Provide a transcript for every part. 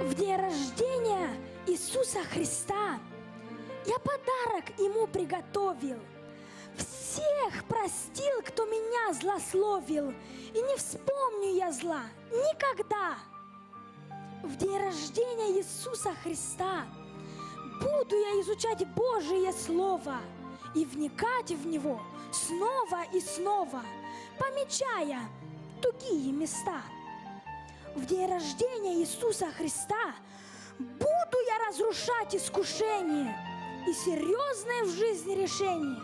В день рождения Иисуса Христа я подарок Ему приготовил. Всех простил, кто меня злословил, и не вспомню я зла никогда. В день рождения Иисуса Христа буду я изучать Божие Слово и вникать в него снова и снова, помечая тугие места. В день рождения Иисуса Христа буду я разрушать искушения и серьезное в жизни решение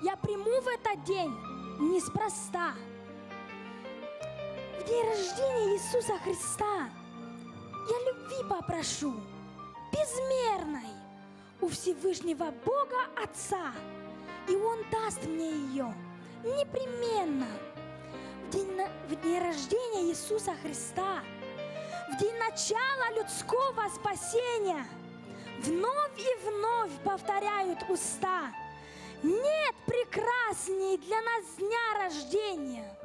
я приму в этот день неспроста. В день рождения Иисуса Христа я любви попрошу безмерной у Всевышнего Бога Отца, и Он даст мне ее непременно. В день рождения Иисуса Христа, в день начала людского спасения, вновь и вновь повторяют уста: нет прекрасней для нас дня рождения.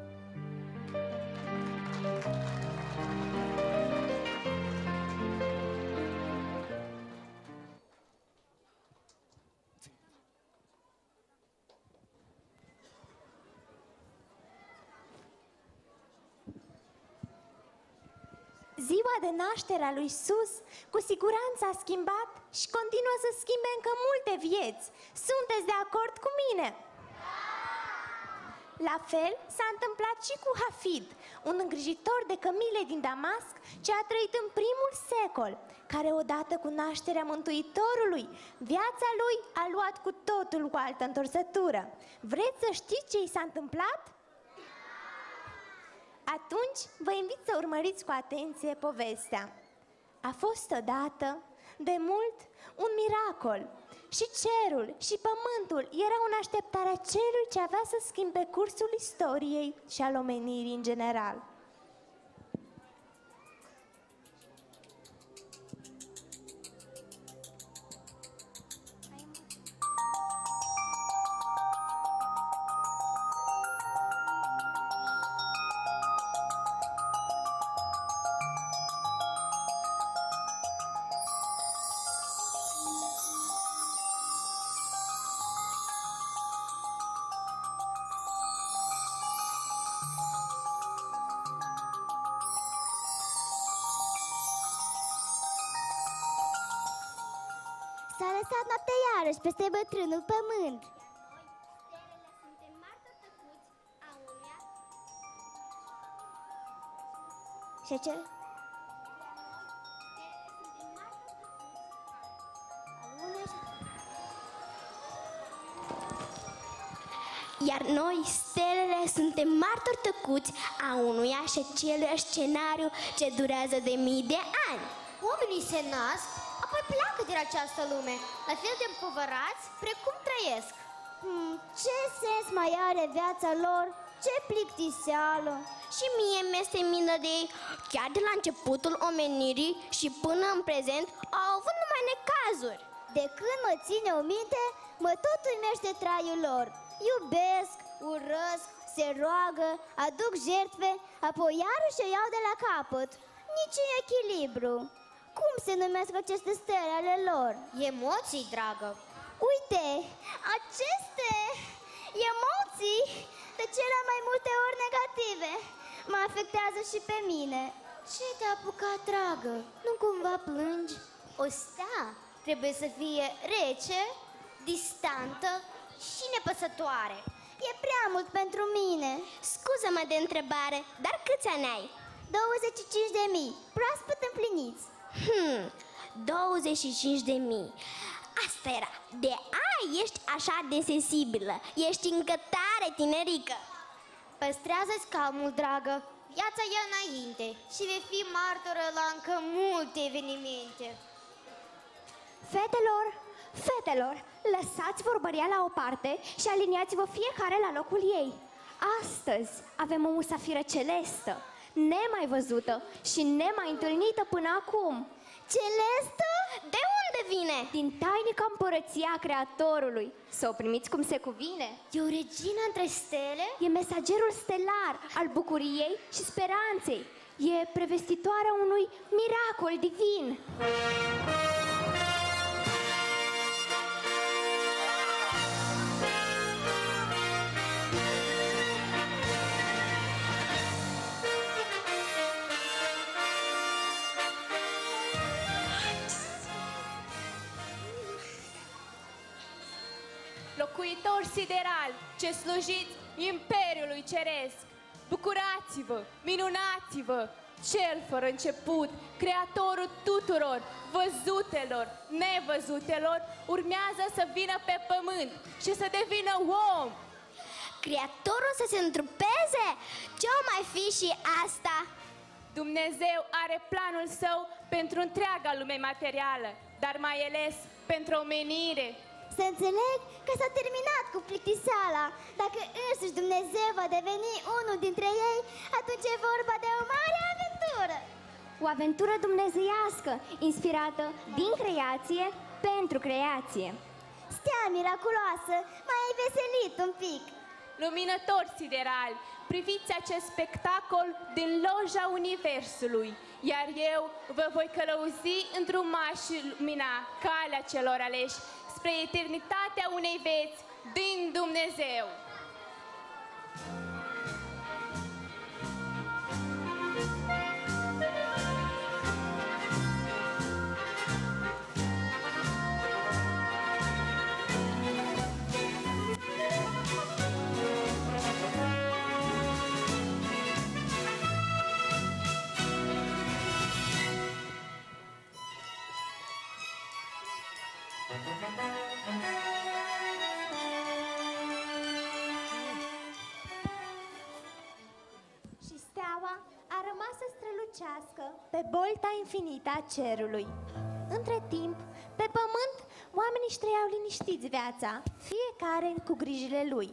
Ziua de naștere a lui Iisus cu siguranță a schimbat și continuă să schimbe încă multe vieți. Sunteți de acord cu mine? La fel s-a întâmplat și cu Hafid, un îngrijitor de cămile din Damasc ce a trăit în primul secol, care odată cu nașterea Mântuitorului, viața lui a luat cu totul o altă întorsătură. Vreți să știți ce i s-a întâmplat? Atunci vă invit să urmăriți cu atenție povestea. A fost odată, de mult, un miracol. Și cerul și pământul erau în așteptarea celui ce avea să schimbe cursul istoriei și al omenirii în general. S-a lăsat noaptea iarăși peste bătrânul pământ. Stelele suntem martori tăcuți a unuia. Și ce? Iar noi, stelele, suntem martori tăcuți a unuia și aceluiași scenariu ce durează de mii de ani. Oamenii se nasc, apoi pleacă din această lume, la fel de împovărați precum trăiesc. Ce sens mai are viața lor? Ce plictiseală! Și mie mi-este milă de ei. Chiar de la începutul omenirii și până în prezent au avut numai necazuri. De când mă ține o minte, mă tot uimește traiul lor. Iubesc, urăsc, se roagă, aduc jertfe, apoi iarăși o iau de la capăt. Niciun echilibru. Cum se numesc aceste stele ale lor? Emoții, dragă. Uite, aceste emoții, de cele mai multe ori negative, mă afectează și pe mine. Ce te-a apucat, dragă? Nu cumva plângi? O stea trebuie să fie rece, distantă și nepăsătoare. E prea mult pentru mine. Scuză-mă de întrebare, dar câți ani ai? 25.000, proaspăt împliniți. 25.000. Asta era. De aia ești așa de sensibilă. Ești încă tare tinerică. Păstrează-ți calmul, dragă. Viața e înainte și vei fi martoră la încă multe evenimente. Fetelor, lăsați vorbăria la o parte și aliniați-vă fiecare la locul ei. Astăzi avem o musafiră celestă, nemai văzută și nemai întâlnită până acum. Celestă? De unde vine? Din tainica împărăția Creatorului. Să o primiți cum se cuvine. E o regină între stele? E mesagerul stelar al bucuriei și speranței. E prevestitoarea unui miracol divin. Locuitori siderali, ce slujiți Imperiului Ceresc, bucurați-vă, minunați-vă! Cel fără început, creatorul tuturor, văzutelor, nevăzutelor, urmează să vină pe pământ și să devină om. Creatorul să se întrupeze? Ce-o mai fi și asta? Dumnezeu are planul său pentru întreaga lume materială, dar mai ales pentru omenire. Să înțeleg că s-a terminat cu plictiseala. Dacă însuși Dumnezeu va deveni unul dintre ei, atunci e vorba de o mare aventură. O aventură dumnezeiască, inspirată din creație pentru creație. Stea miraculoasă, mai ai veselit un pic. Luminători siderali, priviți acest spectacol din loja Universului, iar eu vă voi călăuzi îndruma și lumina calea celor aleși spre eternitatea unei vieți din Dumnezeu. Și steaua a rămas să strălucească pe bolta infinită a cerului. Între timp, pe pământ, oamenii își trăiau liniștiți viața, fiecare cu grijile lui.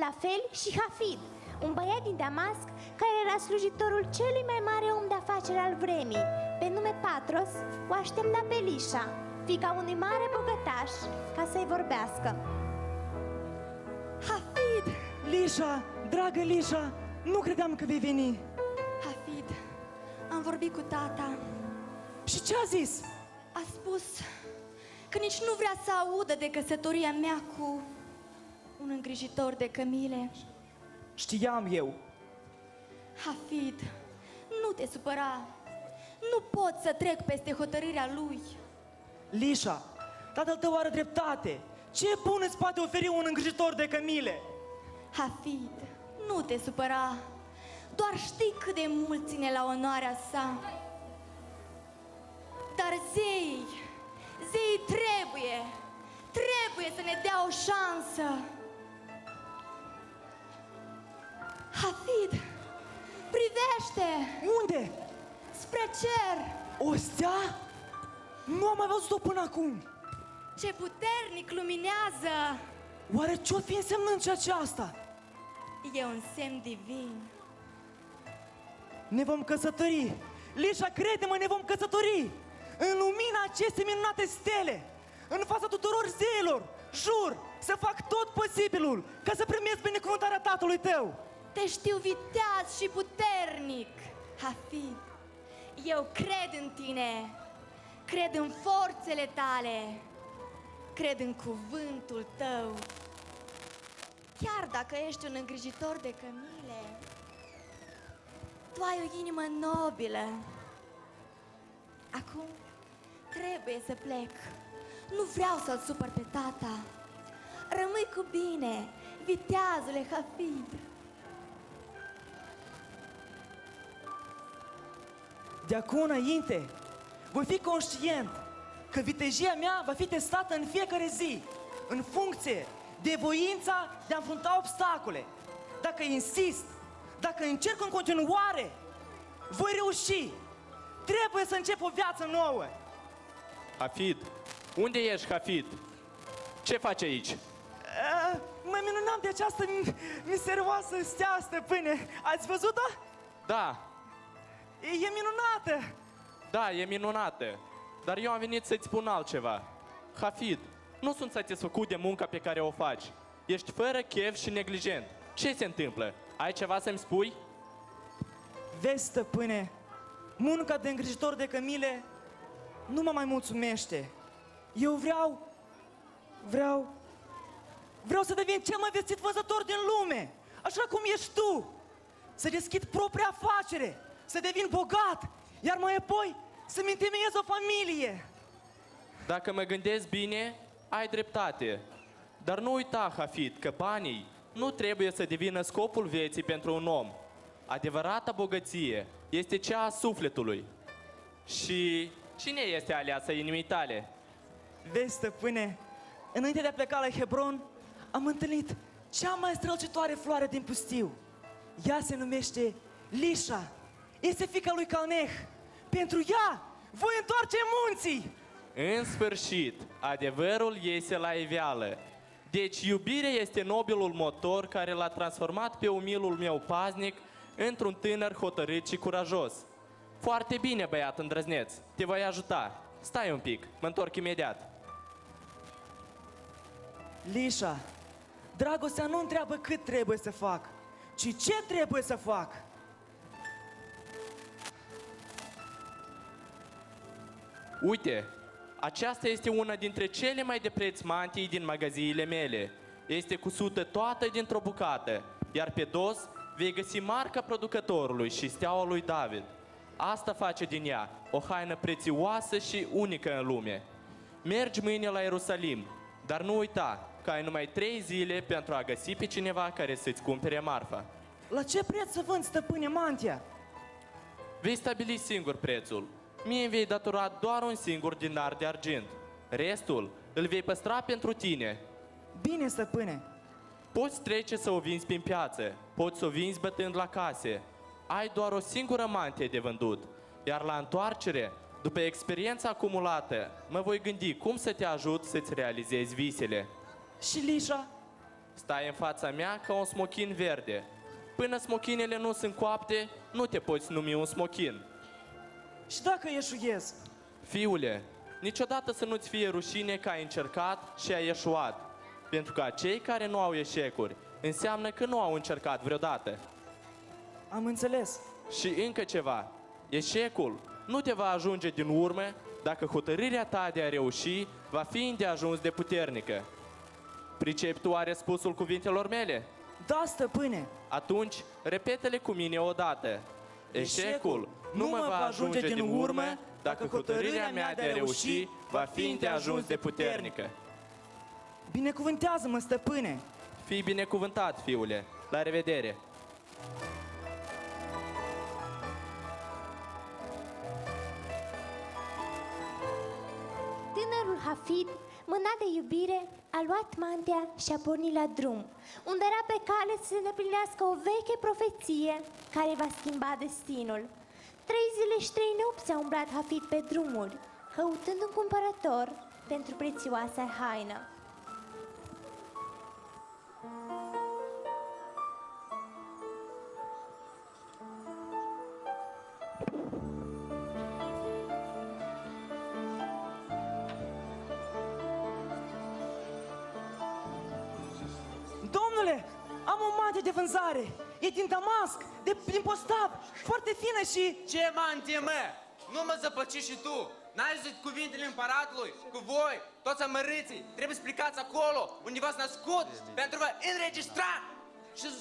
La fel și Hafid, un băiat din Damasc care era slujitorul celui mai mare om de afaceri al vremii. Pe nume Patros, o aștepta pe Lisha, fiica unui mare bogătaș, ca să-i vorbească. Hafid! Lisha, dragă Lisha, nu credeam că vei veni. Hafid, am vorbit cu tata. Și ce a zis? A spus că nici nu vrea să audă de căsătoria mea cu un îngrijitor de cămile. Știam eu. Hafid, nu te supăra. Nu pot să trec peste hotărârea lui. Lisha, tatăl tău are dreptate. Ce bun îți poate oferi un îngrijitor de cămile? Hafid, nu te supăra. Doar știi cât de mult ține la onoarea sa. Dar zeii trebuie să ne dea o șansă. Hafid, privește! Unde? Spre cer! O stea? Nu am mai văzut-o până acum. Ce puternic luminează! Oare ce-o fi însemnând și aceasta? E un semn divin. Ne vom căsători. Lisha, crede-mă, ne vom căsători. În lumina acestei minunate stele, în fața tuturor zeilor, jur să fac tot posibilul ca să primesc binecuvântarea tatălui tău. Te știu viteaz și puternic, Hafid. Eu cred în tine, cred în forțele tale, cred în cuvântul tău. Chiar dacă ești un îngrijitor de cămile, tu ai o inimă nobilă. Acum trebuie să plec. Nu vreau să-l supăr pe tata. Rămâi cu bine, viteazule Hafid. De acum înainte, voi fi conștient că vitejia mea va fi testată în fiecare zi, în funcție de voința de a înfrunta obstacole. Dacă insist, dacă încerc în continuare, voi reuși. Trebuie să încep o viață nouă. Hafid, unde ești, Hafid? Ce faci aici? Mă minunam de această misterioasă stea, stăpâne. Ați văzut-o? Da, E minunată! da, e minunată. Dar eu am venit să-ți spun altceva. Hafid, nu sunt satisfăcut de munca pe care o faci. Ești fără chef și neglijent. Ce se întâmplă? Ai ceva să-mi spui? Vezi, stăpâne, Munca de îngrijitor de cămile nu mă mai mulțumește. Eu vreau să devin cel mai vestit vânzător din lume, așa cum ești tu. Să deschid propria afacere, să devin bogat, iar mai apoi să-mi întemeiez o familie. Dacă mă gândesc bine, ai dreptate. Dar nu uita, Hafid, că banii nu trebuie să devină scopul vieții pentru un om. Adevărata bogăție este cea a sufletului. Și cine este aleasa inimii tale? Vezi, stăpâne, înainte de a pleca la Hebron, am întâlnit cea mai strălucitoare floare din pustiu. Ea se numește Lisha. Este fiica lui Calneh. Pentru ea voi întoarce munții. În sfârșit, adevărul iese la iveală. Deci iubirea este nobilul motor care l-a transformat pe umilul meu paznic într-un tânăr hotărât și curajos. Foarte bine, băiat îndrăzneț, te voi ajuta. Stai un pic, mă întorc imediat. Lisha, dragostea nu întreabă cât trebuie să fac, ci ce trebuie să fac. Uite, aceasta este una dintre cele mai de preț mantii din magaziile mele. Este cusută toată dintr-o bucată, iar pe dos vei găsi marca producătorului și steaua lui David. Asta face din ea o haină prețioasă și unică în lume. Mergi mâine la Ierusalim, dar nu uita că ai numai 3 zile pentru a găsi pe cineva care să-ți cumpere marfa. La ce preț să vând, stăpâne, mantia? Vei stabili singur prețul. Mie îmi vei datora doar un singur dinar de argint. Restul îl vei păstra pentru tine. Bine, stăpâne. Poți trece să o vinzi prin piață, poți să o vinzi bătând la case. Ai doar o singură mantie de vândut, iar la întoarcere, după experiența acumulată, mă voi gândi cum să te ajut să-ți realizezi visele. Și Lisha? Stai în fața mea ca un smochin verde. Până smochinele nu sunt coapte, nu te poți numi un smochin. Și dacă eșuiesc? Fiule, niciodată să nu-ți fie rușine că ai încercat și ai eșuat. Pentru că cei care nu au eșecuri înseamnă că nu au încercat vreodată. Am înțeles. Și încă ceva, eșecul nu te va ajunge din urmă dacă hotărârea ta de a reuși va fi îndeajuns de puternică. Pricepi tu oare spusul cuvintelor mele? Da, stăpâne. Atunci, repete-le cu mine odată. Eșecul nu mă va ajunge din urmă dacă hotărârea mea de a reuși va fi îndeajuns de puternică. Binecuvântează-mă, stăpâne. Fii binecuvântat, fiule. La revedere! Tânărul Hafid, mânat de iubire, a luat mantea și a pornit la drum, unde era pe cale să se îndeplinească o veche profeție care va schimba destinul. 3 zile și 3 nopți a umblat Hafid pe drumuri, căutând un cumpărător pentru prețioasa haină. Domnule, am o mantie de vânzare. E din Damasc, din postav, foarte fină și... Ce mantie, mă? Nu mă zăpăci și tu! N-ai auzit cuvintele împăratului? Cu voi, toți amărâții, trebuie să plecați acolo, unde v-ați născut, pentru a vă înregistra!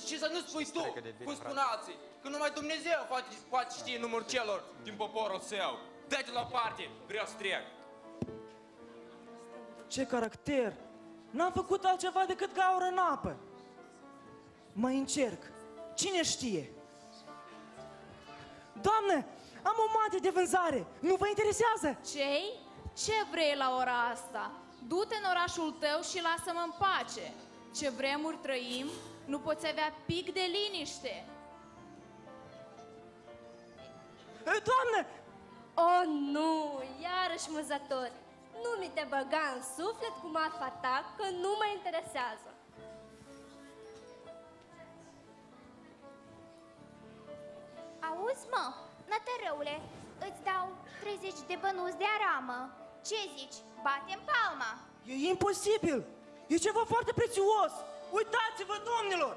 Și să nu spui tu, cum spun alții, că numai Dumnezeu poate ști numărul celor din poporul său. Dă-te la parte, vreau să trec! Ce caracter! N-am făcut altceva decât gaură în apă. Mai încerc. Cine știe? Doamnă, am o mantie de vânzare. Nu vă interesează? Ce-i? Ce vrei la ora asta? Du-te în orașul tău și lasă-mă în pace. Ce vremuri trăim, nu poți avea pic de liniște. Doamnă! Oh, nu! Iarăși muzători! Nu mi te băga în suflet cu marfa ta, că nu mă interesează. Auzi, mă, nătărăule, îți dau 30 de bănuți de aramă. Ce zici? Batem palma. E imposibil! E ceva foarte prețios! Uitați-vă, domnilor!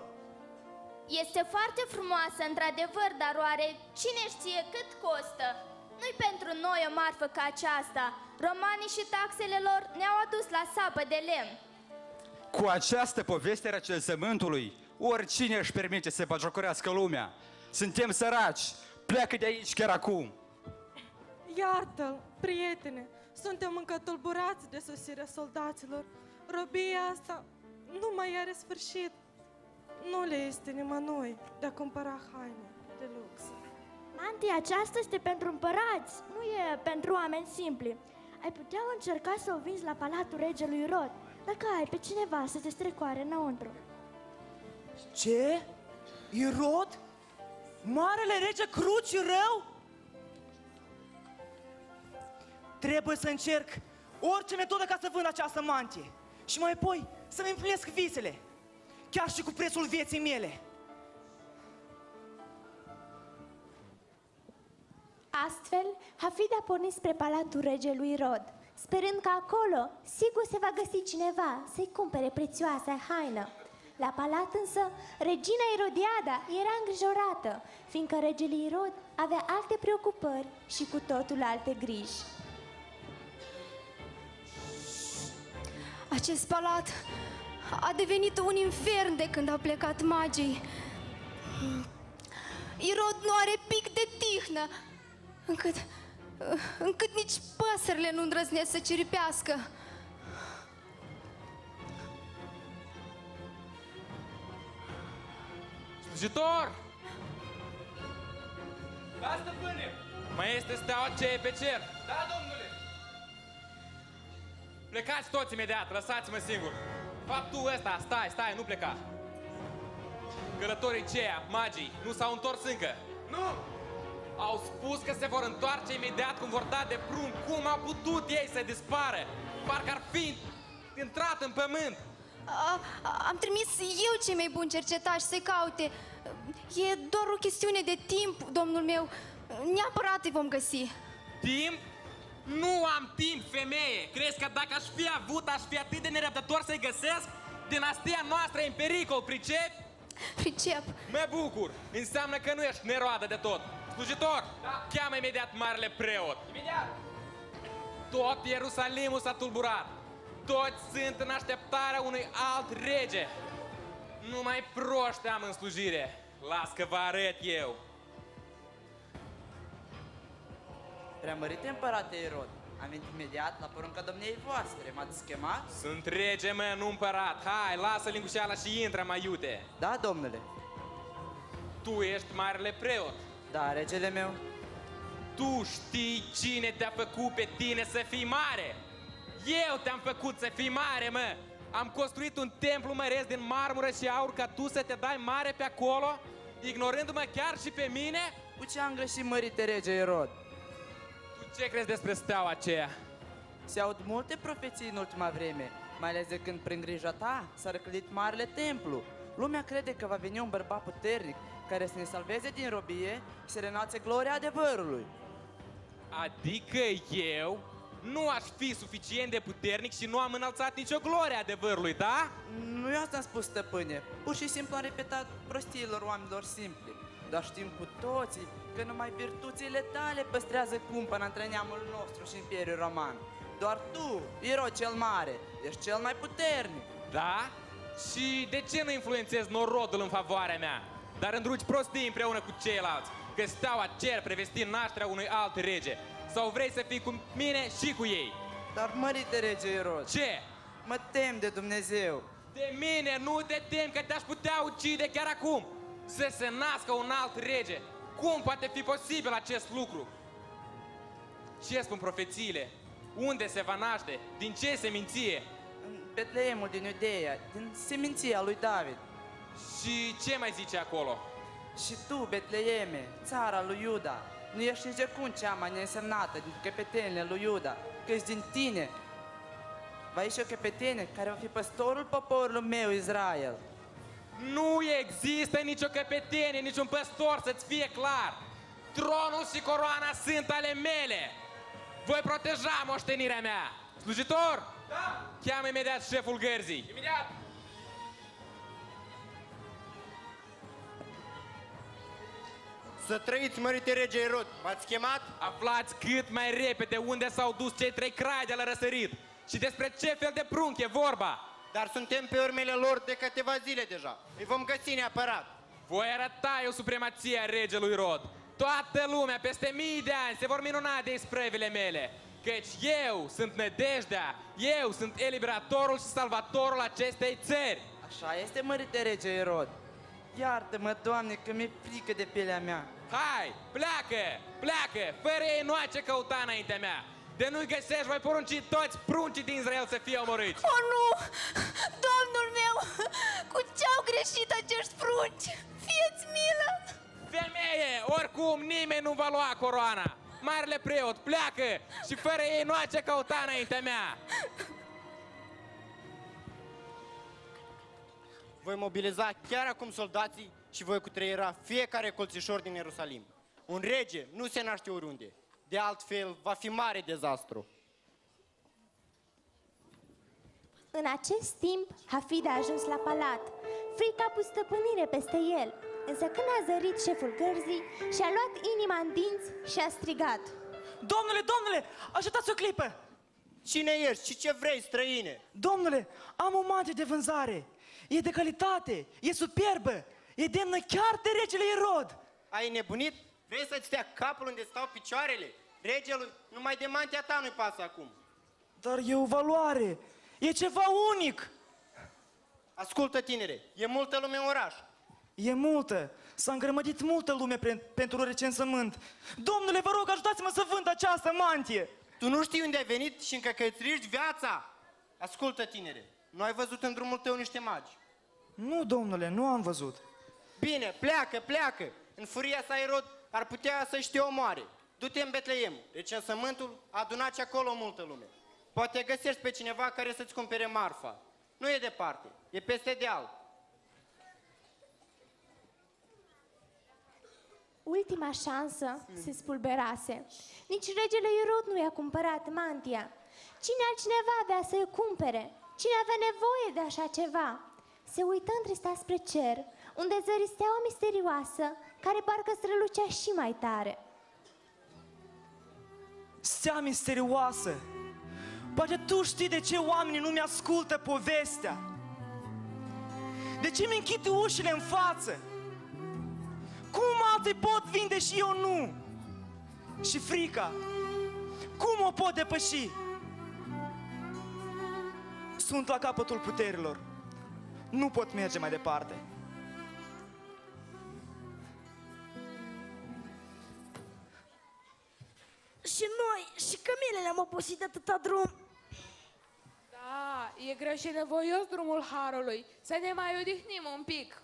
Este foarte frumoasă, într-adevăr, dar oare cine știe cât costă? Nu-i pentru noi o marfă ca aceasta. Romanii și taxele lor ne-au adus la sapă de lemn. Cu această poveste a recensământului, oricine își permite să bagiocorească lumea. Suntem săraci, pleacă de aici chiar acum. Iartă-l, prietene, suntem încă tulburați de sosirea soldaților. Robia asta nu mai are sfârșit. Nu le este nimănui de a cumpăra haine de lux. Mantia aceasta este pentru împărați, nu e pentru oameni simpli. Ai putea încerca să o vinzi la palatul regelui Rod, dacă ai pe cineva să te strecoare înăuntru. Ce? Irod? Marele rege crud și rău? Trebuie să încerc orice metodă ca să vând această mantie. Și mai apoi să-mi împlinesc visele, chiar și cu prețul vieții mele. Astfel, Hafid a pornit spre palatul regelui Rod, sperând că acolo, sigur se va găsi cineva să-i cumpere prețioasa haină. La palat însă, regina Irodiada era îngrijorată, fiindcă regele Irod avea alte preocupări și cu totul alte griji. Acest palat a devenit un infern de când au plecat magii. Irod nu are pic de tihnă, încât nici păsările nu îndrăznesc să ciripească. Slujitor! Da, stăpâne! Mai este steaua ce e pe cer? Da, domnule! Plecați toți imediat, lăsați-mă singur. Faptul ăsta, stai, nu pleca. Călătorii ceia, magii, nu s-au întors încă. Nu! Au spus că se vor întoarce imediat cum vor da de prun. Cum au putut ei să dispară? Parcă ar fi intrat în pământ. Am trimis eu cei mai buni cercetași să-i caute. E doar o chestiune de timp, domnul meu. Neapărat îi vom găsi. Timp? Nu am timp, femeie! Crezi că dacă aș fi avut, aș fi atât de nerăbdător să-i găsesc? Dinastia noastră e în pericol, pricepi? Pricep. Mă bucur! Înseamnă că nu ești neroadă de tot. Slujitor, da. Cheamă imediat marele preot. Imediat! Tot Ierusalimul s-a tulburat. Toți sunt în așteptarea unui alt rege. Numai proști am în slujire. Las că vă arăt eu. Preamărite împărate Irod, am venit imediat la porunca domniei voastre. M-ați chemat? Sunt rege, mă, nu împărat. Hai, lasă lingușeala și intră, mai iute. Da, domnule. Tu ești marele preot. Da, regele meu. Tu știi cine te-a făcut pe tine să fii mare? Eu te-am făcut să fii mare, mă! Am construit un templu măresc din marmură și aur ca tu să te dai mare pe acolo, ignorându-mă chiar și pe mine? Cu ce am greșit, mărite rege Irod? Tu ce crezi despre steaua aceea? Se aud multe profeții în ultima vreme, mai ales de când prin grija ta s-a răclădit marele templu. Lumea crede că va veni un bărbat puternic care să ne salveze din robie și să renunțe gloria adevărului. Adică eu nu aș fi suficient de puternic și nu am înălțat nicio glorie adevărului, da? Nu eu asta am spus, stăpâne. Pur și simplu am repetat prostiilor oamenilor simpli. Dar știm cu toții că numai virtuțile tale păstrează cumpăna între neamul nostru și Imperiul Roman. Doar tu, Irod cel mare, ești cel mai puternic. Da? Și de ce nu influențezi norodul în favoarea mea? Dar îndrugi prostii împreună cu ceilalți, că steaua cer prevestind nașterea unui alt rege. Sau vrei să fii cu mine și cu ei? Dar mărite rege Irod. Ce? Mă tem de Dumnezeu. De mine nu te temi că te-aș putea ucide chiar acum. Să se nască un alt rege. Cum poate fi posibil acest lucru? Ce spun profețiile? Unde se va naște? Din ce seminție? În Betleemul din Iudeea, din seminția lui David. Și ce mai zice acolo? Și tu, Betleeme, țara lui Iuda, nu ești nici cum cea mai neînsemnată din căpetenile lui Iuda, că-s din tine va ieși o căpetenie care va fi păstorul poporului meu, Israel. Nu există nicio căpetenie, niciun păstor, să-ți fie clar. Tronul și coroana sunt ale mele. Voi proteja moștenirea mea. Slujitor? Da! Cheamă imediat șeful gărzii. Imediat! Să trăiți, mărite rege Irod! M-ați chemat? Aflați cât mai repede unde s-au dus cei 3 crai de la răsărit și despre ce fel de prunc e vorba. Dar suntem pe urmele lor de câteva zile deja. Îi vom găsi neapărat. Voi arăta eu supremația regelui Rod. Toată lumea, peste mii de ani, se vor minuna de isprăvile mele. Căci eu sunt nădejdea, eu sunt eliberatorul și salvatorul acestei țări. Așa este, mărite rege Irod. Iartă-mă, Doamne, că mi-e frică de pielea mea. Hai, pleacă, pleacă, fără ei nu ai ce căuta înaintea mea. De nu-i găsești, voi porunci toți pruncii din Israel să fie omorâți. Oh, nu! Domnul meu, cu ce-au greșit acești prunci? Fie-ți milă! Femeie, oricum nimeni nu va lua coroana. Marele preot, pleacă și fără ei nu ai ce căuta înaintea mea. Voi mobiliza chiar acum soldații și voi cutreiera fiecare colțișor din Ierusalim. Un rege nu se naște oriunde. De altfel, va fi mare dezastru. În acest timp, Hafid a ajuns la palat. Frica a pus stăpânire peste el. Însă când a zărit șeful gărzii, și-a luat inima în dinți și a strigat: Domnule, domnule, ajutați o clipă! Cine ești și ce vrei, străine? Domnule, am o mantie de vânzare. E de calitate, e superbă, e demnă chiar de regele Irod. Ai nebunit? Vrei să-ți stea capul unde stau picioarele? Regelui, numai de mantia ta nu-i pasă acum. Dar e o valoare, e ceva unic. Ascultă, tinere, e multă lume în oraș. E multă, s-a îngrămădit multă lume pentru recensământ. Domnule, vă rog, ajutați-mă să vând această mantie. Tu nu știi unde ai venit și încă că îți riști viața? Ascultă, tinere, nu ai văzut în drumul tău niște magi? Nu, domnule, nu am văzut. Bine, pleacă, pleacă. În furia sa Irod ar putea să-și te omoare. Du-te în Betleem, recensământul a adunat și acolo multă lume. Poate găsești pe cineva care să-ți cumpere marfa. Nu e departe, e peste deal. Ultima șansă se spulberase. Nici regele Irod nu i-a cumpărat mantia. Cine altcineva avea să-i cumpere? Cine avea nevoie de așa ceva? Se uită întristat spre cer, unde zări steaua misterioasă, care parcă strălucea și mai tare. Stea misterioasă! Poate tu știi de ce oamenii nu mi-ascultă povestea? De ce mi-închid ușile în față? Cum alții pot vinde și eu nu? Și frica, cum o pot depăși? Sunt la capătul puterilor. Nu pot merge mai departe. Și noi, și cămilele am obosit de atâta drum. Da, e greu și nevoios drumul harului. Să ne mai odihnim un pic.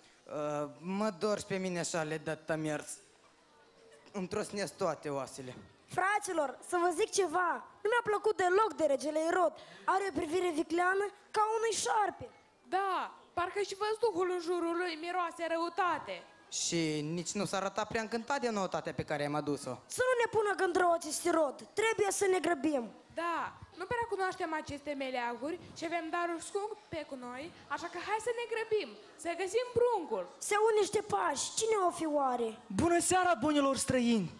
Mă dor și pe mine șale de tămierț. Îmi trosnesc toate oasele. Fraților, să vă zic ceva. Nu mi-a plăcut deloc de regele Irod. Are o privire vicleană ca unui șarpe. Da, parcă și văzduhul în jurul lui miroase răutate. Și nici nu s-a arătat prea încântat de noutatea pe care am adus-o. Să nu ne pună gând rău acest Irod. Trebuie să ne grăbim. Da, nu prea cunoaștem aceste meleaguri și avem daruri scumpe cu noi, așa că hai să ne grăbim, să găsim pruncul. Se aud niște pași. Cine o fi oare? Bună seara, bunilor străini!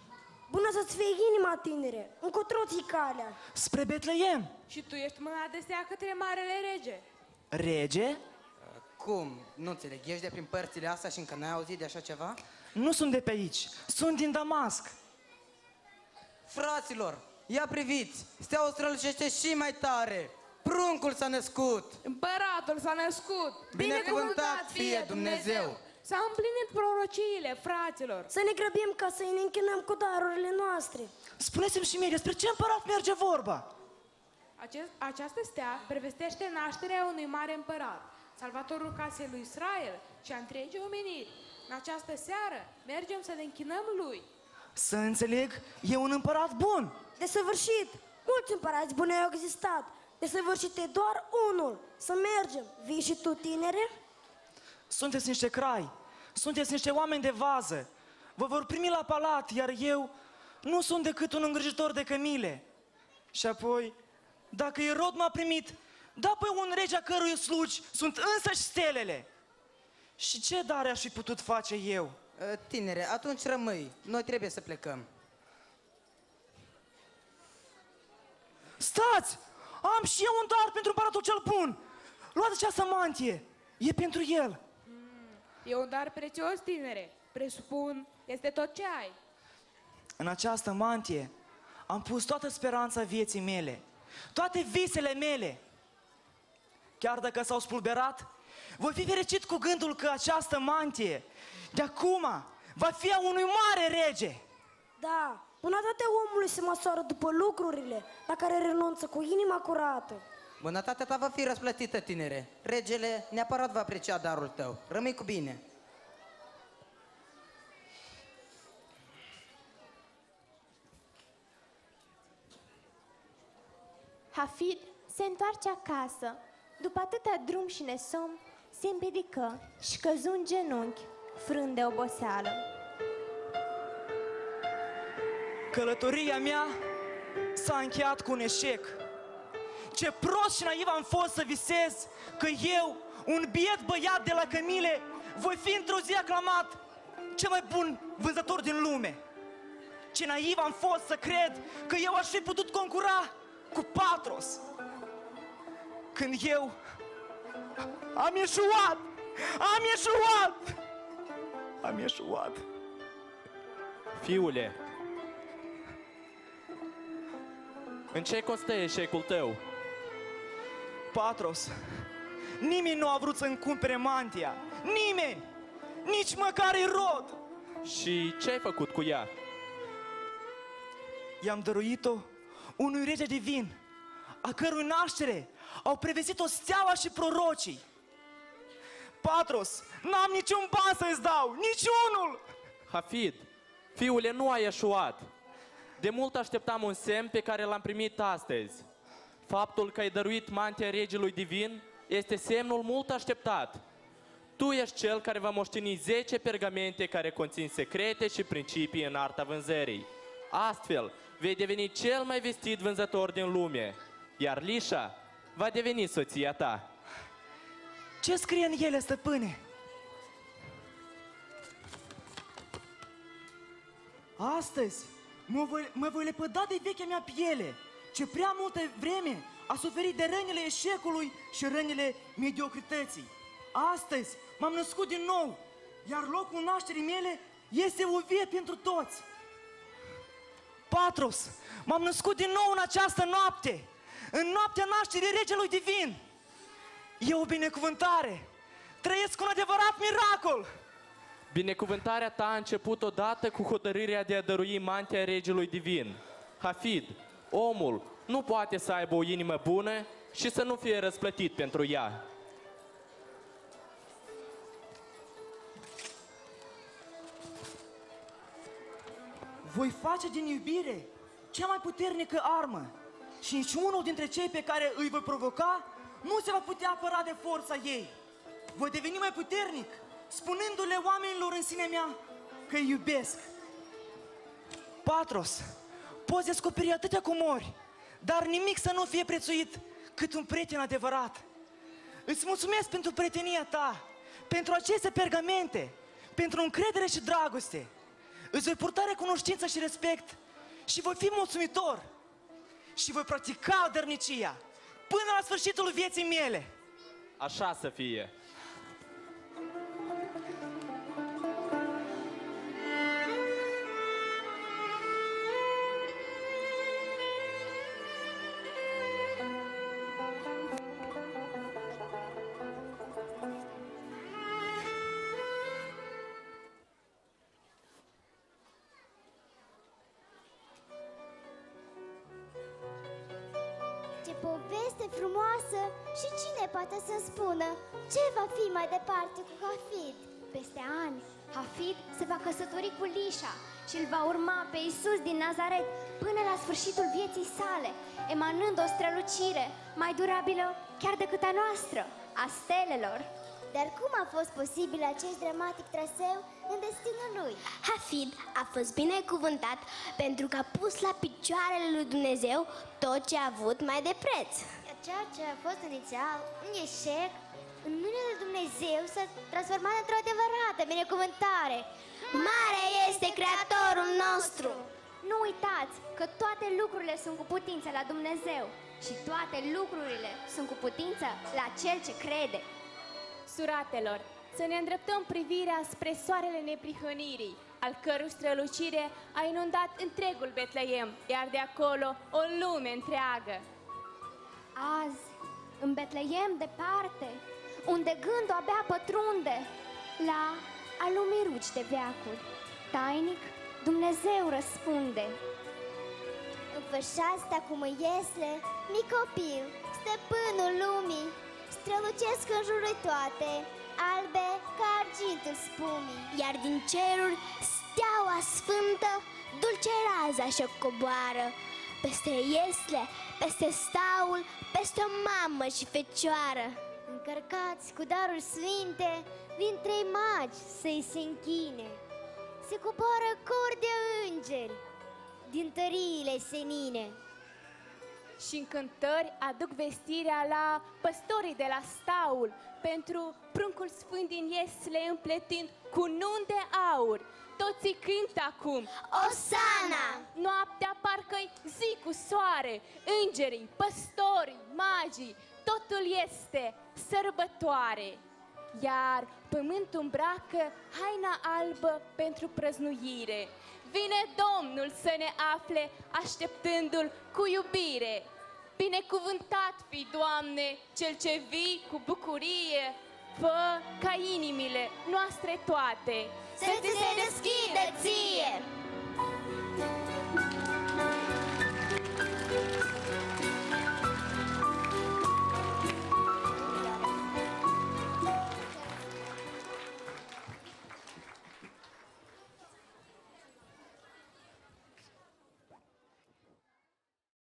Bună să-ți fie inima, tinere. Încotro ți calea. Spre Betleem. Și tu ești mâna de stea către Marele Rege. Rege? Cum? Nu înțeleg. Ești de prin părțile astea și încă n-ai auzit de așa ceva? Nu sunt de pe aici. Sunt din Damasc. Fraților, ia priviți! Steaua strălucește și mai tare! Pruncul s-a născut! Împăratul s-a născut! Binecuvântat fie Dumnezeu! S-au împlinit prorociile, fraților! Să ne grăbim ca să ne închinăm cu darurile noastre. Spuneți-mi și mie, despre ce împărat merge vorba? Această stea prevestește nașterea unui mare împărat, salvatorul casei lui Israel și a întregii omeniri. În această seară mergem să ne închinăm lui. Să înțeleg, e un împărat bun. Desăvârșit! Mulți împărați buni au existat. Desăvârșit e doar unul. Să mergem. Vii și tu, tinere? Sunteți niște crai. Sunteți niște oameni de vază. Vă vor primi la palat, iar eu nu sunt decât un îngrijitor de cămile. Și apoi, dacă Irod m-a primit, da pe un rege a cărui slugi sunt însăși stelele. Și ce dare aș fi putut face eu? Tinere, atunci rămâi. Noi trebuie să plecăm. Stați! Am și eu un dar pentru împăratul cel bun! Luați această mantie! E pentru el! E un dar prețios, tinere. Presupun, este tot ce ai. În această mantie am pus toată speranța vieții mele, toate visele mele. Chiar dacă s-au spulberat, voi fi fericit cu gândul că această mantie de acum va fi a unui mare rege. Da, bunătatea omului se măsoară după lucrurile la care renunță cu inima curată. Bunătatea ta va fi răsplătită, tinere. Regele neapărat va aprecia darul tău. Rămâi cu bine. Hafid se întoarce acasă. După atâta drum și nesom, se împiedică și căzu în genunchi, frânt de oboseală. Călătoria mea s-a încheiat cu un eșec. Ce prost și naiv am fost să visez că eu, un biet băiat de la Cămile, voi fi într-o zi aclamat cel mai bun vânzător din lume. Ce naiv am fost să cred că eu aș fi putut concura cu Patros, când eu am ieșuat! Am ieșuat! Am ieșuat! Fiule, în ce constă eșecul tău? Patros, nimeni nu a vrut să-mi cumpere mantia. Nimeni! Nici măcar Irod! Și ce ai făcut cu ea? I-am dăruit-o unui rege divin, a cărui naștere au prevestit-o steaua și prorocii. Patros, n-am niciun ban să-ți dau, niciunul! Hafid, fiule, nu ai eșuat. De mult așteptam un semn pe care l-am primit astăzi. Faptul că ai dăruit mantia regelui divin este semnul mult așteptat. Tu ești cel care va moșteni 10 pergamente care conțin secrete și principii în arta vânzării. Astfel, vei deveni cel mai vestit vânzător din lume, iar Lișa va deveni soția ta. Ce scrie în ele, stăpâne? Astăzi mă voi lepăda de vechea mea piele, ce prea multă vreme a suferit de rănile eșecului și rănile mediocrității. Astăzi m-am născut din nou, iar locul nașterii mele este o vie pentru toți. Patros, m-am născut din nou în această noapte, în noaptea nașterii regelui divin. E o binecuvântare, trăiesc un adevărat miracol. Binecuvântarea ta a început odată cu hotărârea de a dărui mantia regelui divin. Hafid, omul nu poate să aibă o inimă bună și să nu fie răsplătit pentru ea. Voi face din iubire cea mai puternică armă și niciunul dintre cei pe care îi voi provoca nu se va putea apăra de forța ei. Voi deveni mai puternic, spunându-le oamenilor în sinea mea că îi iubesc. Patros, poți descoperi atâtea comori, dar nimic să nu fie prețuit cât un prieten adevărat. Îți mulțumesc pentru prietenia ta, pentru aceste pergamente, pentru încredere și dragoste. Îți voi purta recunoștință și respect și voi fi mulțumitor și voi practica dărnicia până la sfârșitul vieții mele. Așa să fie. Ce poveste frumoasă! Și cine poate să-mi spună ce va fi mai departe cu Hafid? Peste ani, Hafid se va căsători cu Lișa și îl va urma pe Iisus din Nazaret până la sfârșitul vieții sale, emanând o strălucire mai durabilă chiar decât a noastră, a stelelor. Dar cum a fost posibil acest dramatic traseu în destinul lui? Hafid a fost binecuvântat pentru că a pus la picioarele lui Dumnezeu tot ce a avut mai de preț. Ceea ce a fost inițial un eșec, în mâinile lui Dumnezeu s-a transformat într-o adevărată binecuvântare. Mare este Creatorul nostru! Nu uitați că toate lucrurile sunt cu putință la Dumnezeu și toate lucrurile sunt cu putință la Cel ce crede. Suratelor, să ne îndreptăm privirea spre soarele neprihănirii, al cărui strălucire a inundat întregul Betleem, iar de acolo o lume întreagă. Azi, în Betleem departe, unde gândul abia pătrunde, la a lumii rugi de veacuri, tainic Dumnezeu răspunde. Înfășați-te cu măiesle, mic copil, stăpânul lumii, strălucesc în jurul toate, albe ca argintul spumii. Iar din ceruri, steaua sfântă, dulce raza și-o coboară, peste iesle, peste staul, peste o mamă și fecioară. Încărcați cu daruri sfinte, vin 3 magi să-i se închine. Se coboară cor de îngeri din tăriile senine. Și în cântări aduc vestirea la păstorii de la staul, pentru pruncul sfânt din iesle împletind cu nun de aur. Toți cântă acum Osana! Noaptea parcă-i zi cu soare, îngerii, păstorii, magii, totul este sărbătoare. Iar pământul îmbracă haina albă pentru prăznuire. Vine Domnul să ne afle, așteptându-L cu iubire. Binecuvântat fi, Doamne, Cel ce vii cu bucurie, fă ca inimile noastre toate să ți se deschidă ție!